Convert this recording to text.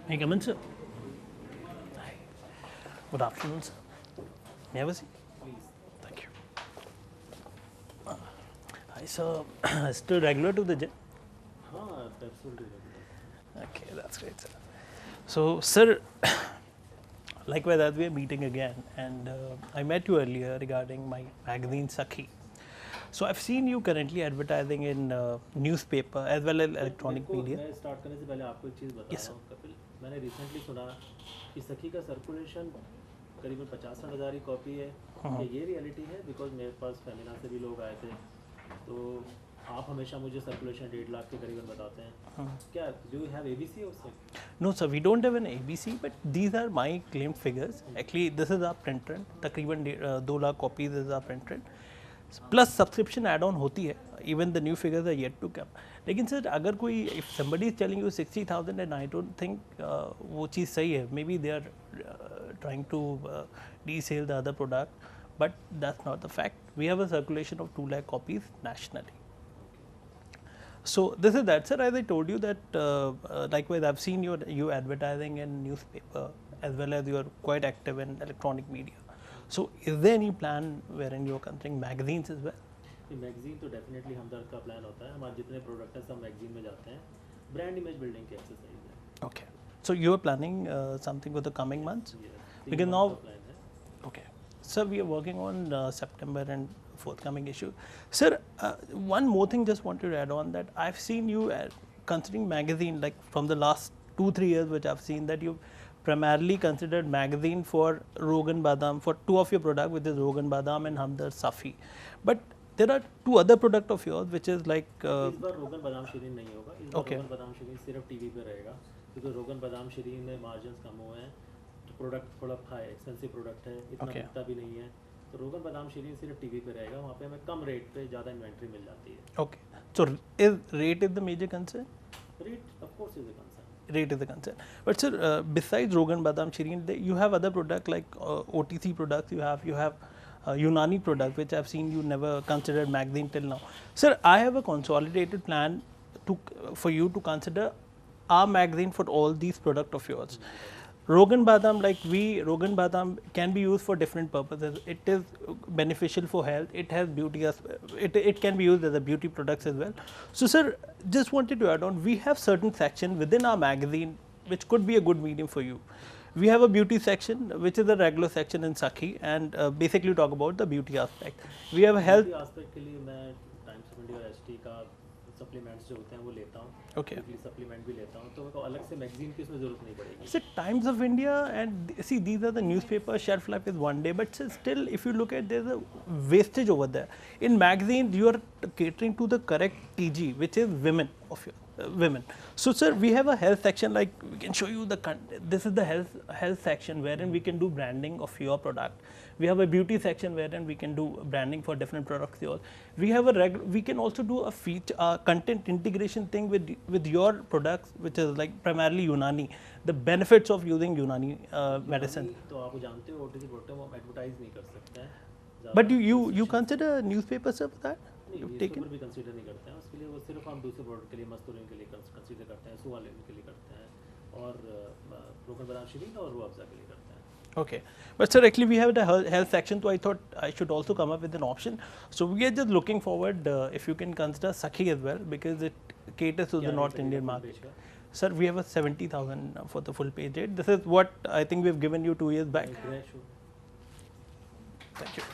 May I come in, sir? Hi. Good afternoon, sir. May I have a seat? Please. Thank you. Hi, sir. Still regular to the gym? Absolutely regular. Okay, that's great, sir. So, sir, likewise, as we are meeting again, and I met you earlier regarding my magazine Sakhi. So, I've seen you currently advertising in newspaper as well as electronic media. मैं start करने से पहले आपको एक चीज़ बता Yes, रहा हूँ कपिल, मैंने रिसेंटली सुना कि सखी का सर्कुलेशन करीबन 50-60 हज़ार ही कॉपी है। क्या ये रियलिटी है? बिकॉज मेरे पास फेमिना से भी लोग आए थे, तो आप हमेशा मुझे सर्कुलेशन 1.5 लाख के करीबन बताते हैं। क्या do you have ABC of sir? No, sir, we don't have an ABC, but these are my claimed figures. Actually, this is our print run. तकरीबन 2 lakh copies is our print run. Plus subscription add on होती है, even the new figures are yet to come. लेकिन sir अगर कोई if somebody is telling you 60,000 and I don't think वो चीज़ सही है. Maybe they are trying to resell the other product, but that's not the fact. We have a circulation of 2 lakh copies nationally. So this is that, sir. As I told you that likewise I've seen you advertising in newspaper as well as you are quite active in electronic media. So is there any plan wherein you are considering magazines as well? Magazine तो definitely हमदर्द का plan होता है. हमारे जितने product हैं सब magazine में जाते हैं. ब्रांड इमेज बिल्डिंग की एक्सरसाइज है. Okay. So you are planning something for the coming months? Because now, okay. Sir, we are working on September and forthcoming issue. Sir, one more thing just wanted to add on that I've seen you considering magazine like from the last 2-3 years, which I've seen that you've primarily considered magazine for Rogan Badam for 2 of your products, which is Rogan Badam and Hamdard Safi. But there are 2 other products of yours which is like इस बार रोगन बादाम शीरीन नहीं होगा. इस बार रोगन बादाम शीरीन सिर्फ TV पे रहेगा, क्योंकि रोगन बादाम शीरीन में मार्जिन्स कम हुए हैं. प्रोडक्ट थोड़ा हाई एक्सपेंसिव प्रोडक्ट है, इतना बिकता भी नहीं है. तो रोगन बादाम शीरीन सिर्फ टीवी पे रहेगा. वहाँ पे हमें कम रेट पे ज़्यादा इन्वेंट्री मिल जाती है. okay. So is rate is the major concern? Rate of course is a concern. Rate is the concern. But sir, besides Rogan Badam Shireen, you have other products like OTC products. You have Unani product, which I've seen you never considered magazine till now. Sir, I have a consolidated plan for you to consider our magazine for all these products of yours. Rogan Badam, Rogan Badam can be used for different purposes. It is beneficial for health. It has beauty. It can be used as a beauty products as well. So, sir, just wanted to add on. We have certain section within our magazine which could be a good medium for you. We have a beauty section, which is a regular section in Sakhi, and basically talk about the beauty aspect. We have a health aspect के लिए मैं times of India और ST का supplements जो होते हैं वो लेता हूँ. Okay. सप्लीमेंट भी लेता हूँ, तो मेरे को अलग से मैगजीन की इसमें जरूरत नहीं पड़ेगी. So Times of India and see these are the newspaper shelf life is 1 day, but still if you look at there's a wastage over there. In magazine you are catering to the correct TG, which is women of your women. So sir, we have a health section, like we can show you this is the health section wherein we can do branding of your product. We have a beauty section wherein we can do branding for different products yours. We have we can also do a feature content integration thing with your products, which is like primarily Unani. The benefits of using Unani medicine. तो आप जानते हो OTC product वो advertise नहीं कर सकते हैं. But you consider newspaper sir for that? You've taken? भी कंसीडर नहीं करते हैं. उसके लिए वो सिर्फ हम दूसरे प्रोडक्ट के लिए मस्तूरिन के लिए कंसीडर करते हैं, सुवालिन के लिए करते हैं, और रोगन बादाम शीरीन और रूह अफ़ज़ा के लिए करते हैं. Okay, but sir, actually we have the health section, so I thought I should also come up with an option. So we are just looking forward if you can consider Sakhi as well, because it caters to the North Indian market. Sir, we have a 70,000 for the full page rate. This is what I think we have given you 2 years back. Sure. Thank you.